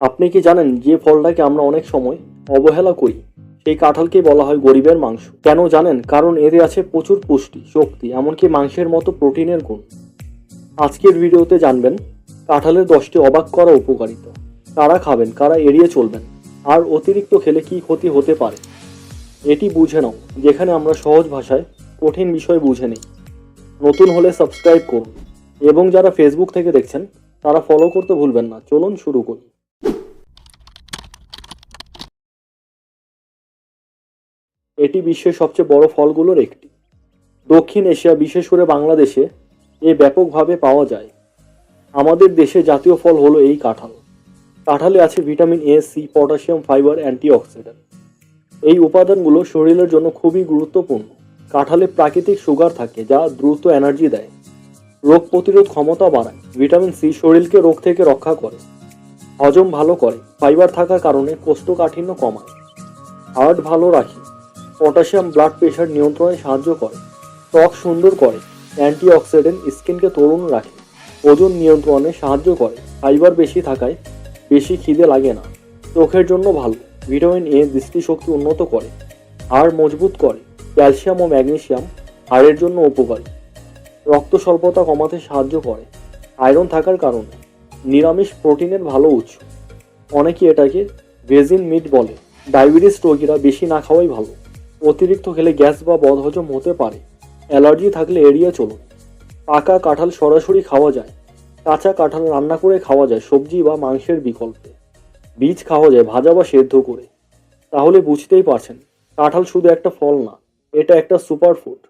আপনি কি জানেন যে ফলটাকে আমরা অনেক সময় অবহেলা করি সেই কাঁঠালকেই বলা হয় গরিবের মাংস? কেন জানেন? কারণ এতে আছে প্রচুর পুষ্টি, শক্তি, এমনকি মাংসের মতো প্রোটিনের গুণ। আজকের ভিডিওতে জানবেন কাঁঠালের 10টি অবাক করা উপকারিতা, কারা খাবেন, কারা এড়িয়ে চলবেন, আর অতিরিক্ত খেলে কি ক্ষতি হতে পারে। এটি বুঝে নাও, যেখানে আমরা সহজ ভাষায় কঠিন বিষয় বুঝে নিই। নতুন হলে সাবস্ক্রাইব করুন এবং যারা ফেসবুক থেকে দেখছেন তারা ফলো করতে ভুলবেন না। চলুন শুরু করি। এটি বিশ্বের সবচেয়ে বড় ফলগুলোর একটি। দক্ষিণ এশিয়া, বিশেষ করে বাংলাদেশে এ ব্যাপকভাবে পাওয়া যায়। আমাদের দেশে জাতীয় ফল হলো এই কাঁঠাল। কাঁঠালে আছে vitamin A, C, potassium, fibre, antioxidant. এই উপাদানগুলো শরীরের জন্য খুবই গুরুত্বপূর্ণ। কাঁঠালে প্রাকৃতিক সুগার থাকে যা দ্রুত এনার্জি দেয়, রোগ প্রতিরোধ ক্ষমতা বাড়ায়। ভিটামিন সি শরীরকে রোগ থেকে রক্ষা করে, হজম ভালো করে। ফাইবার থাকার কারণে কোষ্ঠকাঠিন্য কমায়, হার্ট ভালো রাখে। পটাশিয়াম ব্লাড প্রেশার নিয়ন্ত্রণে সাহায্য করে, ত্বক সুন্দর করে। অ্যান্টিঅক্সিডেন্ট স্কিনকে তরুণ রাখে, ওজন নিয়ন্ত্রণে সাহায্য করে। ফাইবার বেশি থাকায় বেশি খিদে লাগে না, চোখের জন্য ভালো। ভিটামিন এ দৃষ্টিশক্তি উন্নত করে, হাড় মজবুত করে। ক্যালসিয়াম ও ম্যাগনেসিয়াম হাড়ের জন্য উপকারী, রক্ত স্বল্পতা কমাতে সাহায্য করে। আয়রন থাকার কারণে নিরামিষ প্রোটিনের ভালো উৎস। অনেকে এটাকে ভেজিন মিট বলে। ডায়াবেটিস রোগীরা বেশি না খাওয়াই ভালো, অতিরিক্ত খেলে গ্যাস বা বদহজম হতে পারে। অ্যালার্জি থাকলে এড়িয়ে চলুন। পাকা কাঁঠাল সরাসরি খাওয়া যায়, কাঁচা কাঁঠাল রান্না করে খাওয়া যায় সবজি বা মাংসের বিকল্পে। বীজ খাওয়া যায় ভাজা বা সেদ্ধ করে। তাহলে বুঝতেই পারছেন, কাঁঠাল শুধু একটা ফল না, এটা একটা সুপার ফুড।